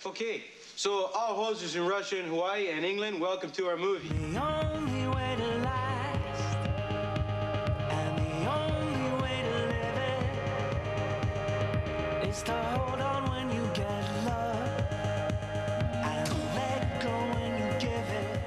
Okay, so all hostess in Russia and Hawaii and England, welcome to our movie. The only way to last, and the only way to live it, is to hold on when you get love, and let go when you give it.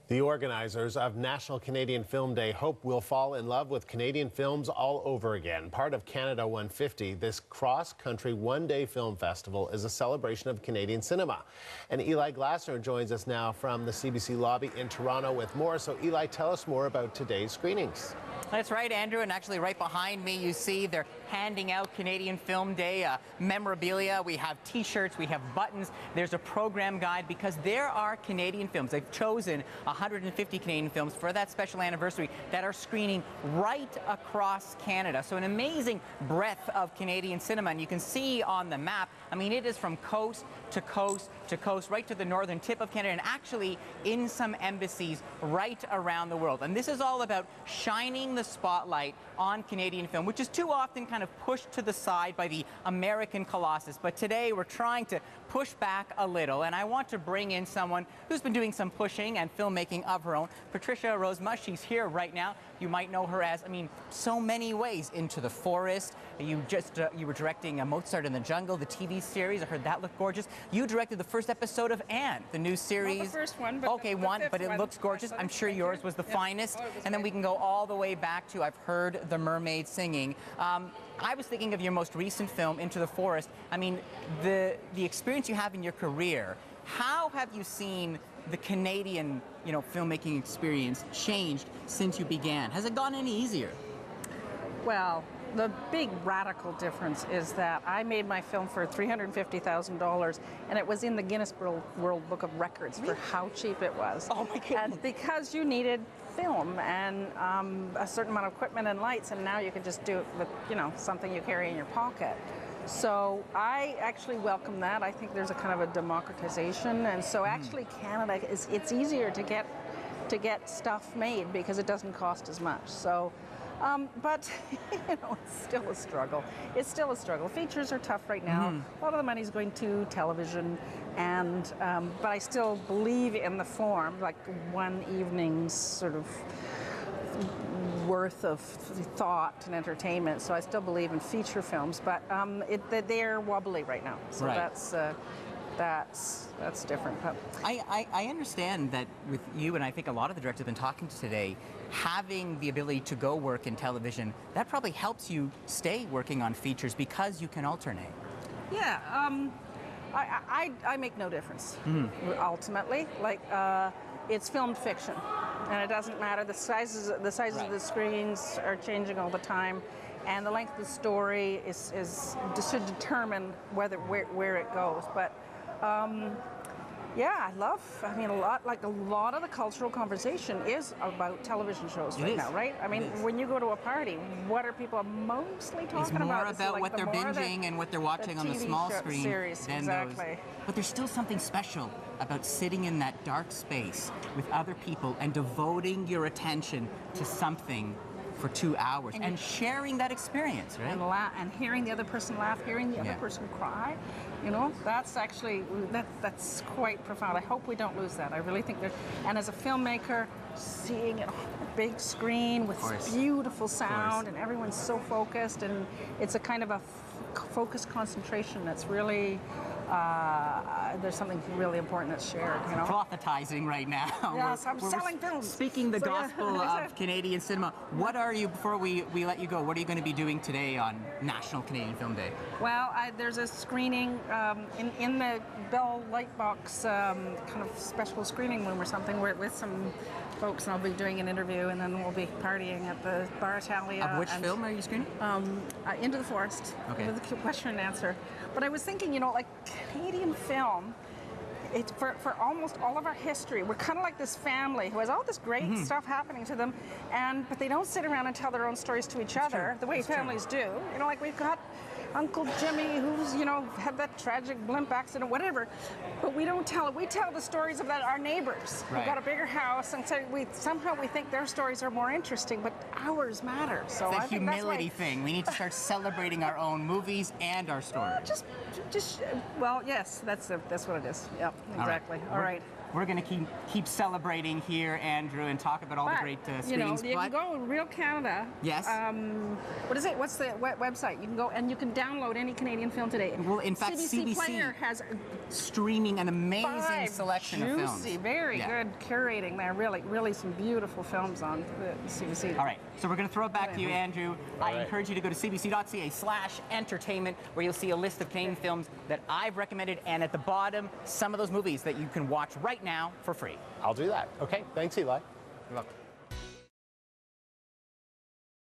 The organizers of National Canadian Film Day hope we'll fall in love with Canadian films all over again. Part of Canada 150, this cross-country one-day film festival is a celebration of Canadian cinema. And Eli Glasser joins us now from the CBC lobby in Toronto with more. So Eli, tell us more about today's screenings. That's right, Andrew, and actually right behind me you see they're handing out Canadian Film Day memorabilia. We have t-shirts, we have buttons, there's a program guide because there are Canadian films. They've chosen 150 Canadian films for that special anniversary that are screening right across Canada. So an amazing breadth of Canadian cinema, and you can see on the map, I mean, it is from coast to coast to coast, right to the northern tip of Canada, and actually in some embassies right around the world. And this is all about shining the spotlight on Canadian film, which is too often kind of pushed to the side by the American colossus. But today we're trying to push back a little, and I want to bring in someone who's been doing some pushing and filmmaking of her own, Patricia Rozema. She's here right now. You might know her as, I mean, so many ways. Into the Forest. You were directing Mozart in the Jungle, the TV series. I heard that looked gorgeous. You directed the first episode of Anne, the new series. Not the first one, but okay, but it looks gorgeous. I'm sure yours was the finest. And then we can go all the way back to I've heard the mermaid singing. I was thinking of your most recent film, Into the Forest. I mean, the experience you have in your career. How have you seen the Canadian, filmmaking experience changed since you began? Has it gotten any easier? Well, the big radical difference is that I made my film for $350,000, and it was in the Guinness World Book of Records for how cheap it was. Oh my goodness. And because you needed film and a certain amount of equipment and lights, and now you can just do it with, something you carry in your pocket. So I actually welcome that. I think there's a kind of a democratization, and so actually Canada it's easier to get stuff made because it doesn't cost as much. So. But, it's still a struggle. It's still a struggle. Features are tough right now. A lot of the money's going to television, and but I still believe in the form, like one evening's sort of worth of thought and entertainment. So I still believe in feature films, but they're wobbly right now. So right. That's different. But I understand that with you, and I think a lot of the directors have been talking to today, having the ability to go work in television, that probably helps you stay working on features because you can alternate. Yeah, I make no difference, ultimately. Like, it's filmed fiction, and it doesn't matter. The sizes of the screens are changing all the time, and the length of the story should determine where it goes. But yeah, a lot of the cultural conversation is about television shows right now, right? I mean, when you go to a party, what are people mostly talking about? It's more about what they're binging and what they're watching on the small screen series, than exactly. those. But there's still something special about sitting in that dark space with other people and devoting your attention to something for 2 hours and sharing that experience, right? And hearing the other person laugh, hearing the other person cry, that's actually, that's quite profound. I hope we don't lose that. I really think and as a filmmaker, seeing it on a big screen with beautiful sound and everyone's so focused, and it's a kind of a focused concentration that's really, there's something really important that's shared, Prophetizing right now. Yes, I'm selling films. Speaking the gospel of Canadian cinema, what are you, before we let you go, what are you going to be doing today on National Canadian Film Day? Well, there's a screening in the Bell Lightbox kind of special screening room or something with some folks, and I'll be doing an interview, and then we'll be partying at the Bar Italia. Of which film are you screening? Into the Forest. Okay. With the question and answer. But I was thinking, like Canadian film, it's for almost all of our history, we're kind of like this family who has all this great stuff happening to them, but they don't sit around and tell their own stories to each other the way families do. Like we've got Uncle Jimmy, who's, you know, had that tragic blimp accident, whatever. But we don't tell it. We tell the stories of our neighbors who got a bigger house, and so somehow we think their stories are more interesting, but ours matter. So It's I a think that's humility why, thing. We need to start celebrating our own movies and our stories. well, yes, that's what it is. Yep, exactly. All right. We're going to keep celebrating here, Andrew, and talk about all the great screenings. You can go to Real Canada. Yes. What is it? What's the website? You can go and you can download any Canadian film today. Well, in fact, CBC Player has streaming an amazing selection of films. Very good curating there. Really some beautiful films on the CBC. All right, so we're going to throw it back to you, Andrew. I encourage you to go to cbc.ca/entertainment, where you'll see a list of Canadian films that I've recommended, and at the bottom, some of those movies that you can watch right now for free. I'll do that. Okay, thanks, Eli. You're welcome.